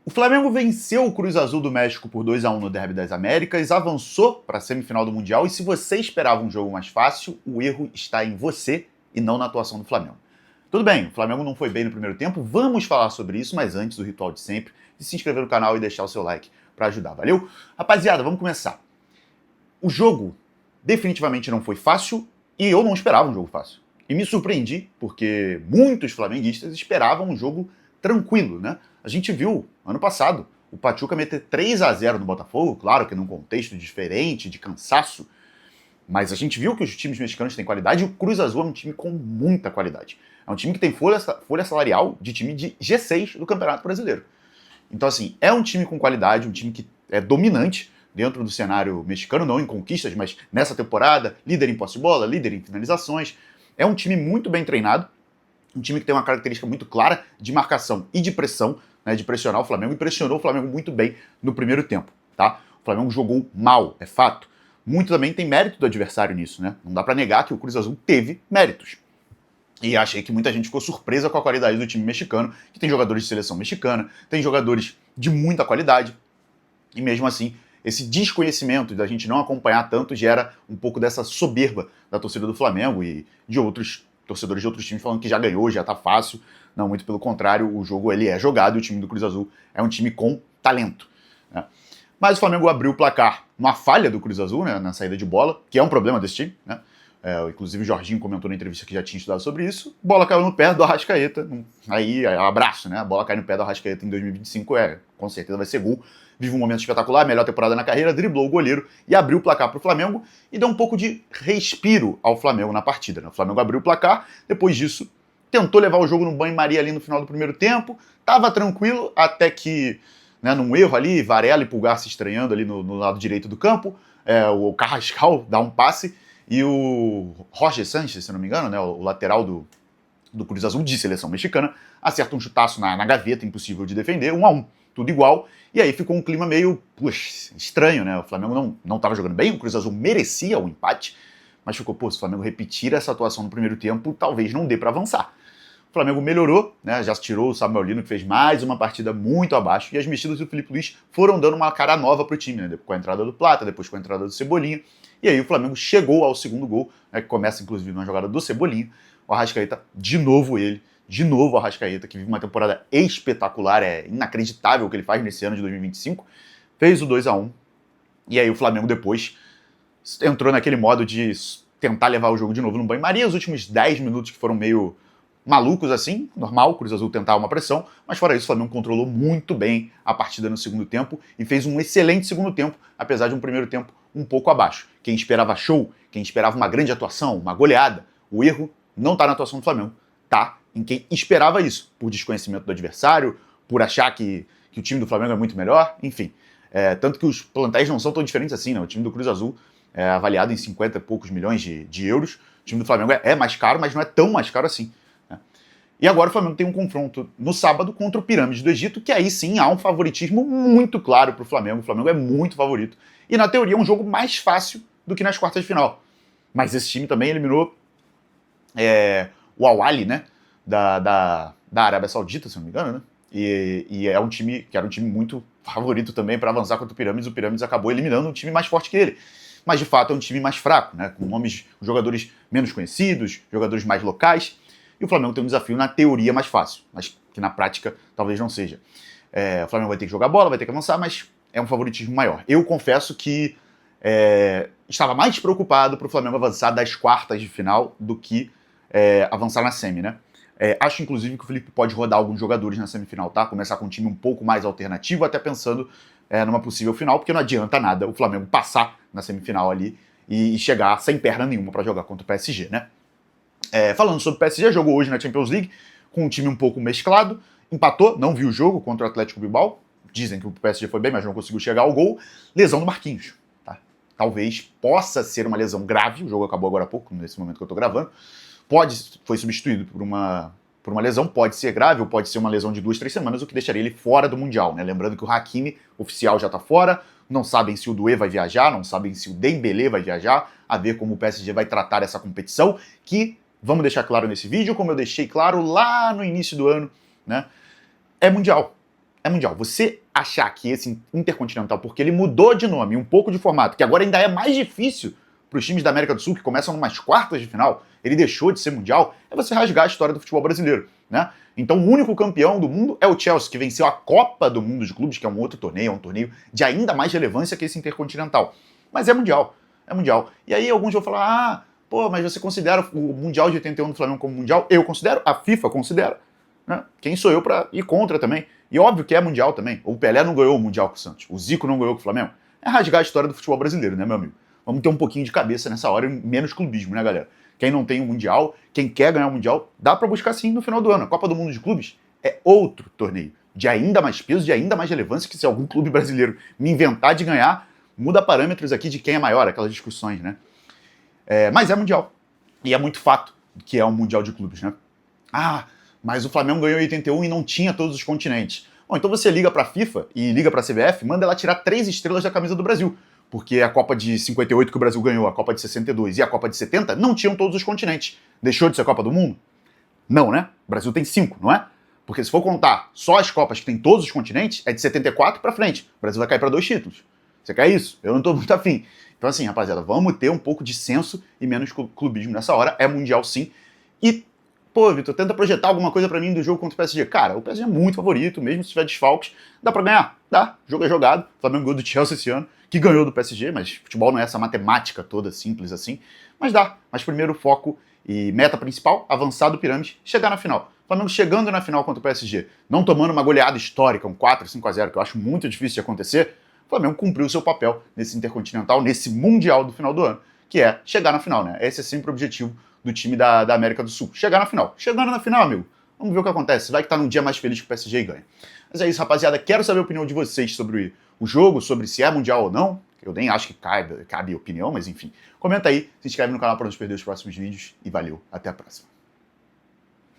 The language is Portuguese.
O Flamengo venceu o Cruz Azul do México por 2-1 no Derby das Américas, avançou para a semifinal do Mundial e se você esperava um jogo mais fácil, o erro está em você e não na atuação do Flamengo. Tudo bem, o Flamengo não foi bem no primeiro tempo, vamos falar sobre isso, mas antes do ritual de sempre, de se inscrever no canal e deixar o seu like para ajudar, valeu? Rapaziada, vamos começar. O jogo definitivamente não foi fácil e eu não esperava um jogo fácil. E me surpreendi, porque muitos flamenguistas esperavam um jogo tranquilo, né? A gente viu, ano passado, o Pachuca meter 3-0 no Botafogo, claro que num contexto diferente, de cansaço, mas a gente viu que os times mexicanos têm qualidade e o Cruz Azul é um time com muita qualidade. É um time que tem folha salarial de time de G6 do Campeonato Brasileiro. Então, assim, é um time com qualidade, um time que é dominante dentro do cenário mexicano, não em conquistas, mas nessa temporada, líder em posse de bola, líder em finalizações. É um time muito bem treinado, um time que tem uma característica muito clara de marcação e de pressão, né, de pressionar o Flamengo, e pressionou o Flamengo muito bem no primeiro tempo, tá? O Flamengo jogou mal, é fato. Muito também tem mérito do adversário nisso, né? Não dá pra negar que o Cruz Azul teve méritos. E achei que muita gente ficou surpresa com a qualidade do time mexicano, que tem jogadores de seleção mexicana, tem jogadores de muita qualidade, e mesmo assim, esse desconhecimento da gente não acompanhar tanto gera um pouco dessa soberba da torcida do Flamengo e de outros torcedores de outros times falando que já ganhou, já tá fácil. Não, muito pelo contrário, o jogo ele é jogado e o time do Cruz Azul é um time com talento, né? Mas o Flamengo abriu o placar numa falha do Cruz Azul, né, na saída de bola, que é um problema desse time, né? Inclusive o Jorginho comentou na entrevista que já tinha estudado sobre isso. Bola caiu no pé do Arrascaeta. Aí, abraço, né? A bola cai no pé do Arrascaeta em 2025, com certeza vai ser gol. Vive um momento espetacular, melhor temporada na carreira, driblou o goleiro e abriu o placar para o Flamengo e deu um pouco de respiro ao Flamengo na partida, né? O Flamengo abriu o placar, depois disso tentou levar o jogo no banho-maria ali no final do primeiro tempo, tava tranquilo até que, né, num erro ali, Varela e Pulgar se estranhando ali no lado direito do campo, o Carrascal dá um passe e o Roger Sánchez, se não me engano, né, o lateral do Cruz Azul, de seleção mexicana, acerta um chutaço na gaveta, impossível de defender, 1-1, tudo igual, e aí ficou um clima meio, estranho, né, o Flamengo não estava jogando bem, o Cruz Azul merecia o empate, mas ficou, se o Flamengo repetir essa atuação no primeiro tempo, talvez não dê para avançar. O Flamengo melhorou, né, já tirou o Samuel Lino, que fez mais uma partida muito abaixo, e as mexidas do Felipe Luiz foram dando uma cara nova pro time, né, com a entrada do Plata, depois com a entrada do Cebolinha, e aí o Flamengo chegou ao segundo gol, né, que começa inclusive numa jogada do Cebolinha, o Arrascaeta, de novo o Arrascaeta, que vive uma temporada espetacular, é inacreditável o que ele faz nesse ano de 2025, fez o 2-1, e aí o Flamengo depois entrou naquele modo de tentar levar o jogo de novo no banho-maria, os últimos 10 minutos que foram meio malucos assim, normal, o Cruz Azul tentar uma pressão, mas fora isso o Flamengo controlou muito bem a partida no segundo tempo e fez um excelente segundo tempo, apesar de um primeiro tempo um pouco abaixo. Quem esperava show, quem esperava uma grande atuação, uma goleada, o erro não está na atuação do Flamengo, tá em quem esperava isso, por desconhecimento do adversário, por achar que o time do Flamengo é muito melhor, enfim. Tanto que os plantéis não são tão diferentes assim, né? O time do Cruz Azul é avaliado em 50 e poucos milhões de euros, o time do Flamengo é mais caro, mas não é tão mais caro assim. E agora o Flamengo tem um confronto no sábado contra o Pirâmide do Egito, que aí sim há um favoritismo muito claro para o Flamengo. O Flamengo é muito favorito. E na teoria é um jogo mais fácil do que nas quartas de final. Mas esse time também eliminou o Al-Ahly, né? Da Arábia Saudita, se não me engano, né? E é um time que era um time muito favorito também para avançar contra o Pirâmides. O Pirâmides acabou eliminando um time mais forte que ele. Mas de fato é um time mais fraco, né? Com jogadores menos conhecidos, jogadores mais locais. E o Flamengo tem um desafio na teoria mais fácil, mas que na prática talvez não seja. O Flamengo vai ter que jogar bola, vai ter que avançar, mas é um favoritismo maior. Eu confesso que estava mais preocupado para o Flamengo avançar das quartas de final do que avançar na semi, né? Acho inclusive que o Felipe pode rodar alguns jogadores na semifinal, tá? Começar com um time um pouco mais alternativo, até pensando numa possível final, porque não adianta nada o Flamengo passar na semifinal ali e chegar sem perna nenhuma para jogar contra o PSG, né? Falando sobre o PSG, jogou hoje na Champions League com um time um pouco mesclado, empatou, não viu o jogo contra o Atlético Bilbao, dizem que o PSG foi bem, mas não conseguiu chegar ao gol, lesão do Marquinhos, tá? Talvez possa ser uma lesão grave, o jogo acabou agora há pouco, nesse momento que eu tô gravando, foi substituído por uma lesão, pode ser grave ou pode ser uma lesão de 2-3 semanas, o que deixaria ele fora do Mundial, né? Lembrando que o Hakimi, oficial, já tá fora, não sabem se o Doué vai viajar, não sabem se o Dembélé vai viajar, a ver como o PSG vai tratar essa competição, que vamos deixar claro nesse vídeo, como eu deixei claro lá no início do ano, né? É mundial. é mundial. Você achar que esse Intercontinental, porque ele mudou de nome, um pouco de formato, que agora ainda é mais difícil para os times da América do Sul, que começam numas quartas de final, ele deixou de ser mundial, é você rasgar a história do futebol brasileiro, né? Então o único campeão do mundo é o Chelsea, que venceu a Copa do Mundo de Clubes, que é um outro torneio, é um torneio de ainda mais relevância que esse Intercontinental. Mas é mundial, é mundial. E aí alguns vão falar, pô, mas você considera o Mundial de 81 do Flamengo como mundial? Eu considero, a FIFA considera, né? Quem sou eu para ir contra também? E óbvio que é mundial também. O Pelé não ganhou o Mundial com o Santos, o Zico não ganhou com o Flamengo. É rasgar a história do futebol brasileiro, né, meu amigo? Vamos ter um pouquinho de cabeça nessa hora e menos clubismo, né, galera? Quem não tem o Mundial, quem quer ganhar o Mundial, dá pra buscar sim no final do ano. A Copa do Mundo de Clubes é outro torneio, de ainda mais peso, de ainda mais relevância, que se algum clube brasileiro me inventar de ganhar, muda parâmetros aqui de quem é maior, aquelas discussões, né? Mas é Mundial. E é muito fato que é um Mundial de Clubes, né? Mas o Flamengo ganhou em 81 e não tinha todos os continentes. Bom, então você liga pra FIFA e liga pra CBF, manda ela tirar 3 estrelas da camisa do Brasil. Porque a Copa de 58 que o Brasil ganhou, a Copa de 62 e a Copa de 70 não tinham todos os continentes. Deixou de ser a Copa do Mundo? Não, né? O Brasil tem 5, não é? Porque se for contar só as Copas que tem todos os continentes, é de 74 pra frente. O Brasil vai cair pra 2 títulos. Você quer isso? Eu não tô muito afim. Então assim, rapaziada, vamos ter um pouco de senso e menos clubismo nessa hora. É mundial sim. E, pô, Vitor, tenta projetar alguma coisa pra mim do jogo contra o PSG. Cara, o PSG é muito favorito, mesmo se tiver desfalques. Dá pra ganhar? Dá. O jogo é jogado. O Flamengo ganhou do Chelsea esse ano, que ganhou do PSG, mas futebol não é essa matemática toda simples assim. Mas dá. Mas primeiro foco e meta principal, avançar do pirâmide, chegar na final. O Flamengo chegando na final contra o PSG, não tomando uma goleada histórica, um 4-5-0, que eu acho muito difícil de acontecer, o Flamengo cumpriu o seu papel nesse Intercontinental, nesse Mundial do final do ano, que é chegar na final, né? Esse é sempre o objetivo do time da América do Sul. Chegar na final. Chegando na final, amigo, vamos ver o que acontece. Vai que tá num dia mais feliz que o PSG e ganha. Mas é isso, rapaziada. Quero saber a opinião de vocês sobre o jogo, sobre se é mundial ou não. Eu nem acho que cabe opinião, mas enfim. Comenta aí, se inscreve no canal para não perder os próximos vídeos e valeu. Até a próxima.